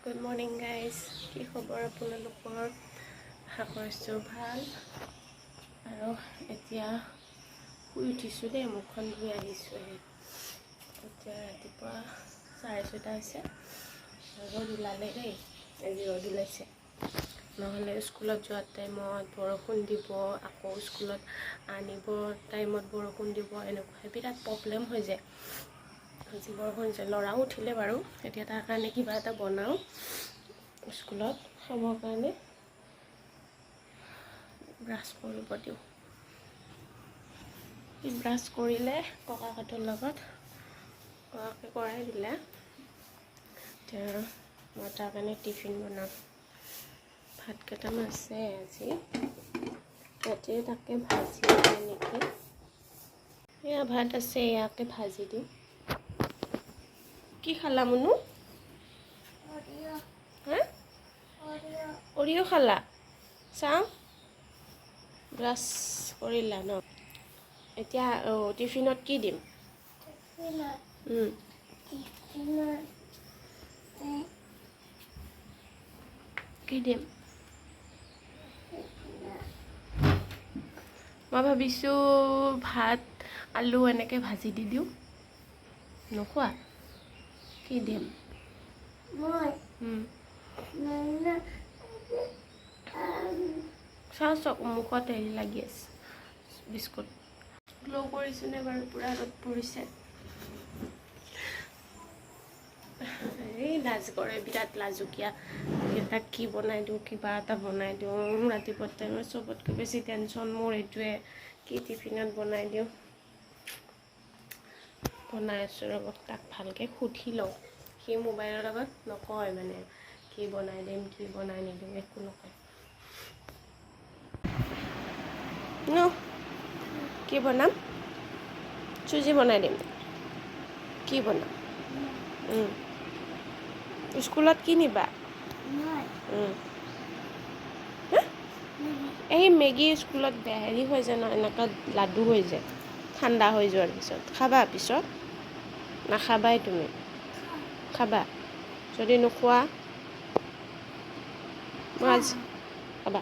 Good morning guys, কি খবৰ আপোনালোকৰ? আশা কৰিছোঁ ভাল। আৰু এতিয়া শুই উঠিছোঁ দেই, মুখখন ধুই আহিছোঁহে। এতিয়া ৰাতিপুৱা 6:30 হৈছে। ৰ'দ ওলালে দেই, আজি ৰ'দ ওলাইছে। নহ'লে স্কুলত যোৱা টাইমত বৰষুণ দিব, আকৌ স্কুলত আনিব টাইমত বৰষুণ দিব, এনেকুৱা বিৰাট প্ৰব্লেম হৈ যায়। আজি বৰষুণ দিছে, ল'ৰাও উঠিলে বাৰু। এতিয়া তাৰ কাৰণে কিবা এটা বনাওঁ স্কুলত খাবৰ কাৰণে। ব্ৰাছ কৰিব দিওঁ। ব্ৰাছ কৰিলে ককাহঁতৰ লগত, ককাকে কৰাই দিলে। এতিয়া মই তাৰ কাৰণে টিফিন বনাম। ভাত কেইটামান আছে আজি, ৰাতি তাকে ভাজি দিওঁ নেকি। এয়া ভাত আছে, ইয়াকে ভাজি দিওঁ। কি খালা মুনু? হা? অৰিঅ' খালা? চাওঁ। ব্ৰাছ কৰিলা ন? এতিয়া টিফিনত কি দিম? কি দিম? মই ভাবিছোঁ ভাত আলু এনেকৈ ভাজি দি দিওঁ। নোখোৱা? কি দিম? চাওক মুখত হেৰি লাগি আছে, বিস্কুট। গ্ল' কৰিছেনে বাৰু? পূৰা ৰ'দ পৰিছে। এই লাজ কৰে, বিৰাট লাজুকীয়া। তাক কি বনাই দিওঁ, কিবা এটা বনাই দিওঁ। ৰাতিপুৱা টাইমত চবতকৈ বেছি টেনশ্যন মোৰ এইটোৱে, কি টিফিনত বনাই দিওঁ। বনাই আছোঁ ৰ'ব, তাক ভালকৈ সুধি লওঁ। সি মোবাইলৰ লগত নকয় মানে, কি বনাই দিম, কি বনাই নিদিম, একো নকয়। কি বনাম? চুজি বনাই দিম। কি বনাম? স্কুলত কি নিবা? এই মেগী স্কুলত হেৰি হৈ যায় ন, এনেকুৱা লাডু হৈ যায়, ঠাণ্ডা হৈ যোৱাৰ পিছত। খাবা পিছত? নাখাবাই তুমি? খাবা? যদি নোখোৱা মই আজি খাবা?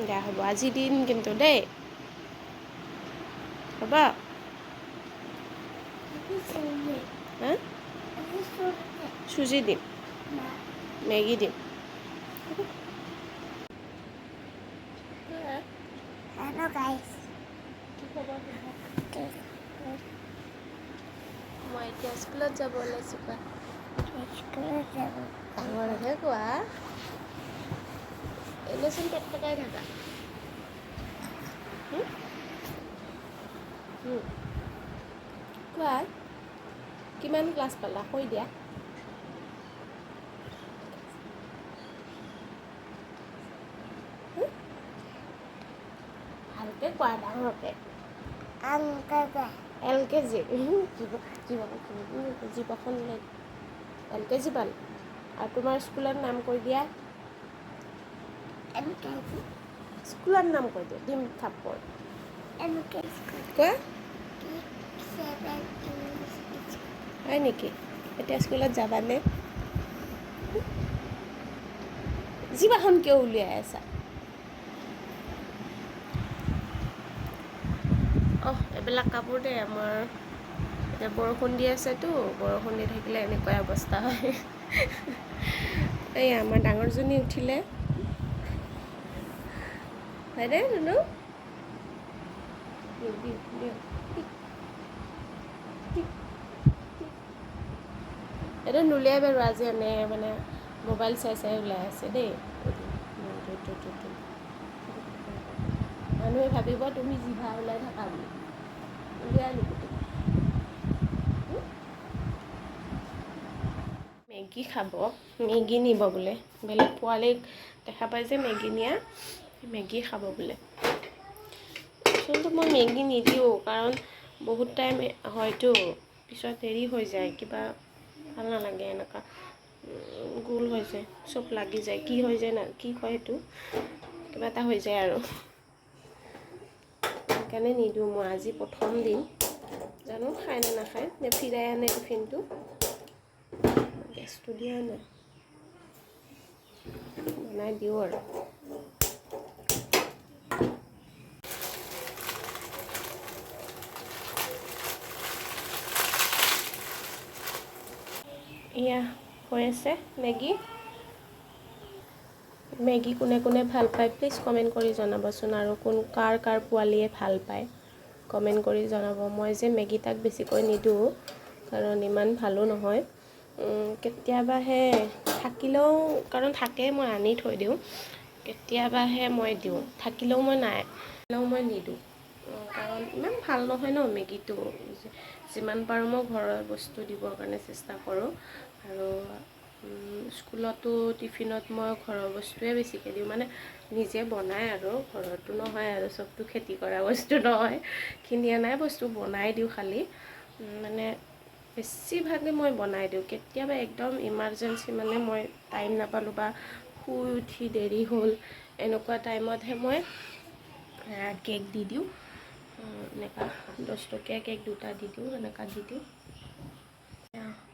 দিয়া হ'ব, আজি দিম কিন্তু দেই, হ'ব? হা? চুজি দিম, মেগী দিম। Hello guys. মই এতিয়া স্কুলত যাব ওলাইছোঁ। ডাঙৰহে কোৱা, এনেচোন পেটপেটাই থাকা। কোৱা, কিমান ক্লাছ পালা? কৈ দিয়া। ভালকৈ কোৱা, ডাঙৰকৈ। LKG। জিভাখন ওলাই LKG পালা। আৰু তোমাৰ স্কুলৰ নাম কৈ দিয়া। স্কুলৰ নাম কৈ দিয়া, দিম থাপ্পৰ। কোৱা। হয় নেকি? এতিয়া স্কুলত যাবানে? জিভাখন কিয় উলিয়াই আছা? এইবিলাক কাপোৰ দেই আমাৰ, এতিয়া বৰষুণ দি আছেতো, বৰষুণ দি থাকিলে এনেকুৱাই অৱস্থা হয়। এই আমাৰ ডাঙৰজনী উঠিলে, হয়নে নুনু? এইটো নুলিয়াই বাৰু, আজি এনে মানে মোবাইল চাই চাই ওলাই আছে দেই। মানুহে ভাবিব তুমি জিভা ওলাই থাকা বুলি। উলিয়াই নেকি? মেগী খাব, মেগী নিব বোলে। বেলেগ পোৱালীক দেখা পাই যে মেগী নিয়া, মেগী খাব বোলে। আচলতে মই মেগী নিদিওঁ, কাৰণ বহুত টাইম হয়তো, পিছত দেৰি হৈ যায়, কিবা ভাল নালাগে এনেকুৱা। গোল হৈ যায়, চব লাগি যায়, কি হৈ যায় কি কয় সেইটো, কিবা এটা হৈ যায় আৰু। সেইকাৰণে নিদিওঁ মই। আজি প্ৰথম দিন, জানো খায় নে নাখায়, নে ফিৰাই আনে টিফিনটো। গেছটো দিয়া নাই, বনাই দিওঁ আৰু। এয়া হৈ আছে মেগী। মেগী কোনে কোনে ভাল পায় প্লিজ কমেণ্ট কৰি জনাবচোন, আৰু কাৰ পোৱালীয়ে ভাল পায় কমেণ্ট কৰি জনাব। মই যে মেগী তাক বেছিকৈ নিদিওঁ, কাৰণ ইমান ভালো নহয়। কেতিয়াবাহে থাকিলেও, কাৰণ থাকেই মই আনি থৈ দিওঁ, কেতিয়াবাহে মই দিওঁ, থাকিলেও মই নিদিওঁ, কাৰণ ইমান ভাল নহয় ন মেগীটো। যিমান পাৰোঁ মই ঘৰৰ বস্তু দিবৰ কাৰণে চেষ্টা কৰোঁ, আৰু স্কুলতো টিফিনত মই ঘৰৰ বস্তুৱে বেছিকৈ দিওঁ, মানে নিজে বনাই আৰু ঘৰতো নহয় আৰু, চবটো খেতি কৰা বস্তু নহয়, কিনি অনাই বস্তু বনাই দিওঁ। খালি মানে বেছিভাগে মই বনাই দিওঁ। কেতিয়াবা একদম ইমাৰ্জেঞ্চি, মানে মই টাইম নাপালোঁ বা শুই উঠি দেৰি হ'ল, এনেকুৱা টাইমতহে মই কেক দি দিওঁ। এনেকুৱা 10 টকীয়া কেক দুটা দি দিওঁ, এনেকুৱা দি দিওঁ।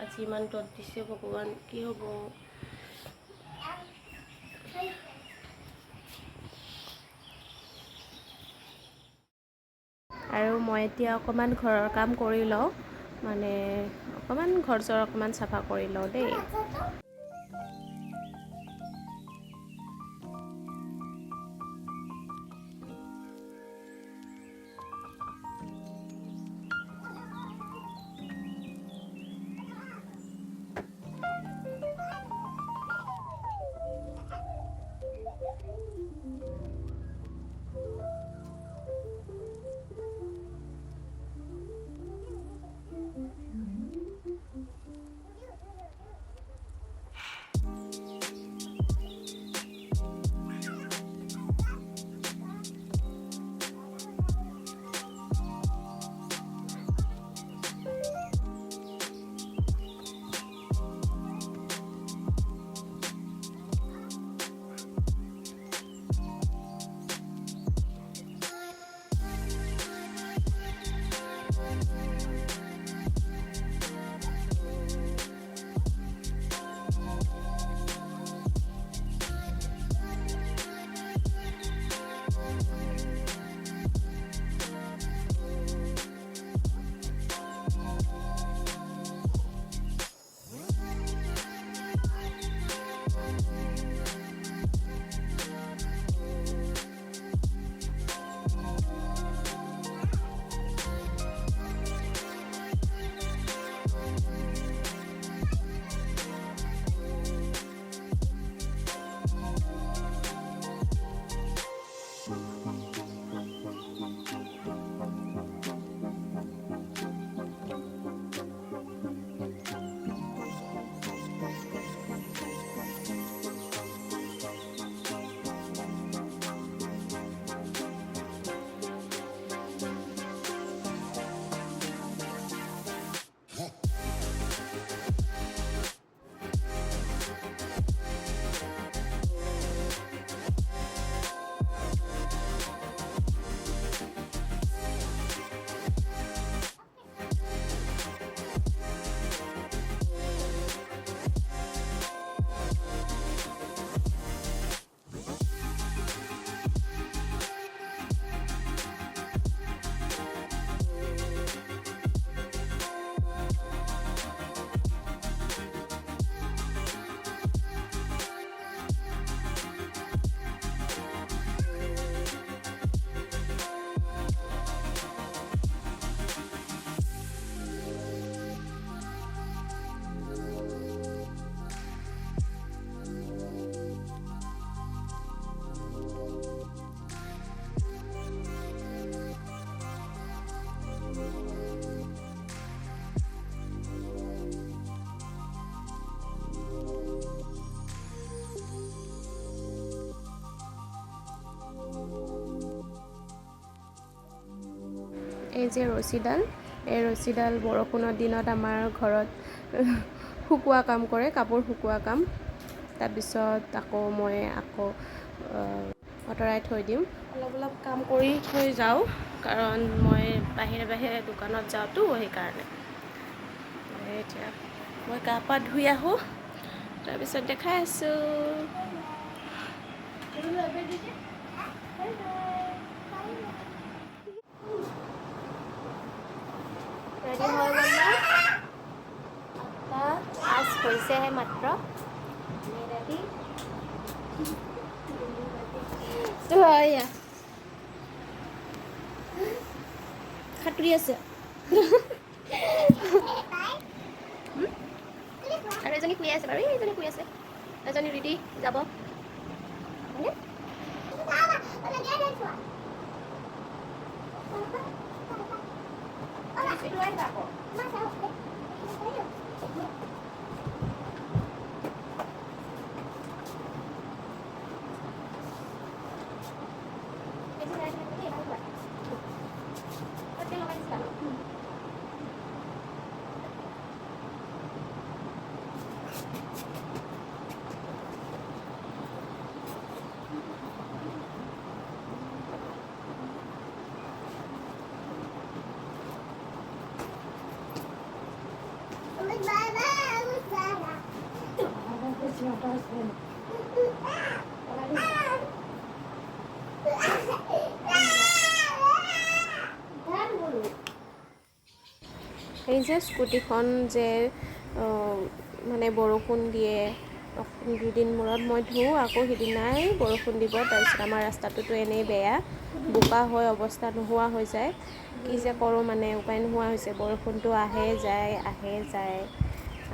আজি ইমান ৰ'দ দিছে ভগৱান, কি হ'ব। আৰু মই এতিয়া অকণমান ঘৰৰ কাম কৰি লওঁ, মানে অকণমান ঘৰ চৰ অকণমান চাফা কৰি লওঁ দেই। এই যে ৰছীডাল, এই ৰছীডাল বৰষুণৰ দিনত আমাৰ ঘৰত শুকোৱা কাম কৰে, কাপোৰ শুকোৱা কাম। তাৰপিছত মই আঁতৰাই থৈ দিওঁ। অলপ কাম কৰি থৈ যাওঁ, কাৰণ মই বাহিৰে দোকানত যাওঁতো, সেইকাৰণে। এতিয়া মই গা পা ধুই আহোঁ। তাৰপিছত দেখাই আছোঁ। ৰেডি হৈ গ'ল না? আজ হৈছেহে মাত্ৰ। ৰেডি? সাঁতুৰি আছে। আৰু এজনী শুই আছে বাৰু, এজনী শুই আছে। এজনী ৰেডি যাব। এই যে স্কুটিখন যে মানে বৰষুণ দিয়ে, দুদিন মূৰত মই ধুওঁ, আকৌ সিদিনাই বৰষুণ দিব। তাৰপিছত আমাৰ ৰাস্তাটোতো এনেই বেয়া, বোকা হৈ অৱস্থা নোহোৱা হৈ যায়। কি যে কৰোঁ মানে উপায় নোহোৱা হৈছে। বৰষুণটো আহে যায়,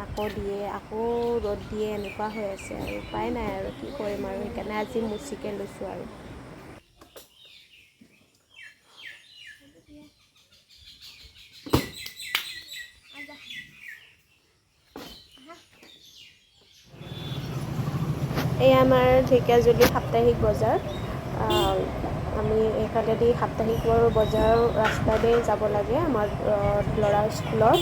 আকৌ দিয়ে, আকৌ ৰ'দ দিয়ে, এনেকুৱা হৈ আছে আৰু উপায় নাই আৰু কি কৰিম আৰু। সেইকাৰণে আজি মুচিকে লৈছোঁ আৰু। এই আমাৰ ঢেকীয়াজুলি সাপ্তাহিক বজাৰ। আমি এইফালেদি সাপ্তাহিক বজাৰৰ ৰাস্তাতে যাব লাগে আমাৰ ল'ৰাৰ স্কুলত।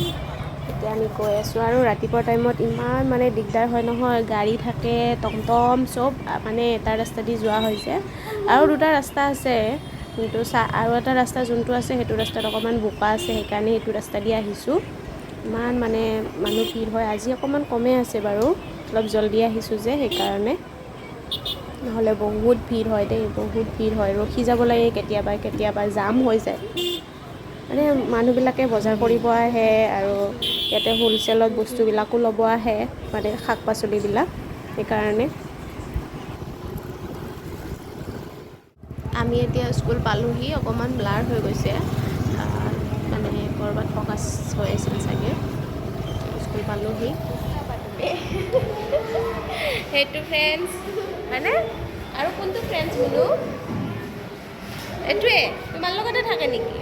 এতিয়া আমি গৈ আছোঁ আৰু ৰাতিপুৱা টাইমত ইমান মানে দিগদাৰ হয় নহয়, গাড়ী থাকে, টমটম চব মানে এটা ৰাস্তা দি যোৱা হৈছে। আৰু দুটা ৰাস্তা আছে, কিন্তু আৰু এটা ৰাস্তা যোনটো আছে সেইটো ৰাস্তাত অকণমান বোকা আছে, সেইকাৰণে সেইটো ৰাস্তা দি আহিছোঁ। ইমান মানে মানুহ ভিৰ হয়। আজি অকণমান কমেই আছে বাৰু, অলপ জলদি আহিছোঁ যে সেইকাৰণে। নহ'লে বহুত ভিৰ হয় দেই, বহুত ভিৰ হয়। ৰখি যাব লাগে কেতিয়াবা জাম হৈ যায়। মানে মানুহবিলাকে বজাৰ কৰিব আহে আৰু ইয়াতে হ'লচেলত বস্তুবিলাকো ল'ব আহে, মানে শাক পাচলিবিলাক, সেইকাৰণে। আমি এতিয়া স্কুল পালোঁহি, অকণমান ব্লাৰ হৈ গৈছে, মানে ক'ৰবাত ফ'কাছ হৈ আছিল চাগে। স্কুল পালোঁহি। সেইটো ফ্ৰেণ্ডছ হয়নে? আৰু কোনটো ফ্ৰেণ্ডছ বোলো? এইটোৱে তোমাৰ লগতে থাকে নেকি?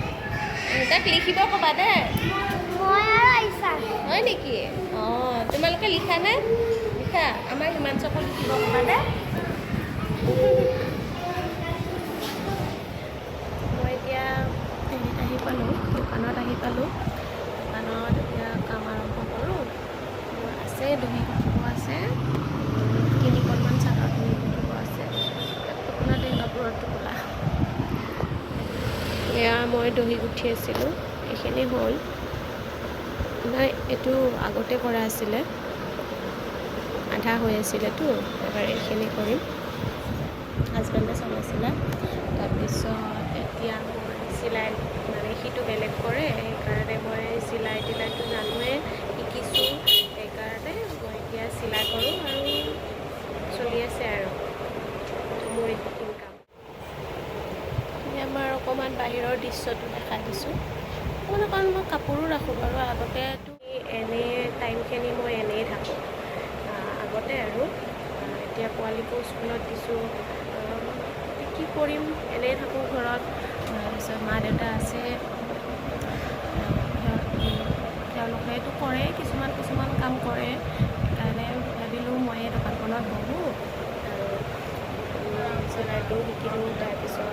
তাক লিখিব ক'বা দেই। হয় নেকি? অঁ, তোমালোকে লিখা নে? লিখা। আমাৰ হিমাংশকো লিখিব ক'বা দেই। মই এতিয়া হেৰিত আহি পালোঁ, দোকানত আহি পালোঁ। দোকানত এতিয়া কাম আৰম্ভ কৰোঁ। মোৰ আছে দহি গুঠিব আছে, 3খনমান চাদৰ দহি গুঠিব আছে। টোপোলা দেই কাপোৰৰ টোপোলা। এয়া মই দহি গুঠি আছিলোঁ, এইখিনি হ'ল। নাই, এইটো আগতে কৰা আছিলে, আধা হৈ আছিলেতো, এবাৰ এইখিনি কৰিম। হাজবেণ্ডে চলাইছিলে। তাৰপিছত এতিয়া মই চিলাই, মানে সিটো বেলেগ কৰে, সেইকাৰণে মই চিলাই তিলাইটো জানোৱে, শিকিছোঁ। সেইকাৰণে মই এতিয়া চিলাই কৰোঁ আৰু চলি আছে আৰু মোৰ এইখিনি কাম। আমাৰ অকণমান বাহিৰৰ দৃশ্যটো দেখাই দিছোঁ। অকণ মই কাপোৰো ৰাখোঁ বাৰু, আগতেতো এনেই টাইমখিনি মই এনেই থাকোঁ আগতে আৰু। এতিয়া পোৱালীকো স্কুলত দিছোঁ, কি কৰিম, এনেই থাকোঁ ঘৰত। তাৰপিছত মা দেউতা আছে, তেওঁলোকেতো কৰে, কিছুমান কাম কৰে। সেইকাৰণে ভাবিলোঁ ময়ে দোকানখনত বহোঁ আৰু চিলাইটো শিকিলোঁ। তাৰপিছত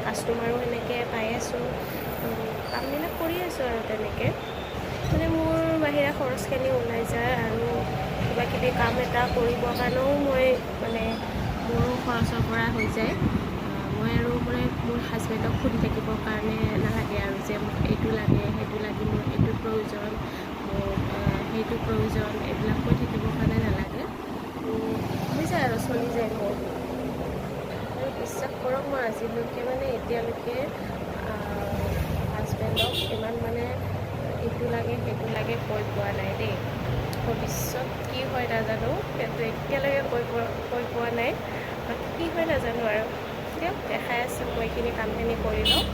কাষ্টমাৰো সেনেকৈ পাই আছোঁ, কামবিলাক কৰি আছোঁ আৰু তেনেকৈ। মানে মোৰ বাহিৰা খৰচখিনি ওলাই যায় আৰু কিবাকিবি কাম এটা কৰিবৰ কাৰণেও মই মানে মোৰো খৰচৰ পৰা হৈ যায়। মই আৰু মানে মোৰ হাজবেণ্ডক সুধি থাকিবৰ কাৰণে নালাগে আৰু যে মোক এইটো লাগে, সেইটো লাগে, মোৰ এইটো প্ৰয়োজন, মোৰ সেইটো প্ৰয়োজন, এইবিলাক কৈ থাকিবৰ কাৰণে নালাগে। আছে আৰু চলি যায় মোৰ। আৰু বিশ্বাস কৰক মই আজিলৈকে মানে এতিয়ালৈকে হাজবেণ্ডক ইমান মানে এইটো লাগে সেইটো লাগে কৈ পোৱা নাই দেই। ভৱিষ্যত কি হয় নাজানো, কিন্তু এতিয়ালৈকে কৈ পোৱা নাই। বাকী কি হয় নাজানো আৰু দিয়ক, দেখাই আছে মই এইখিনি কামখিনি কৰি লওঁ।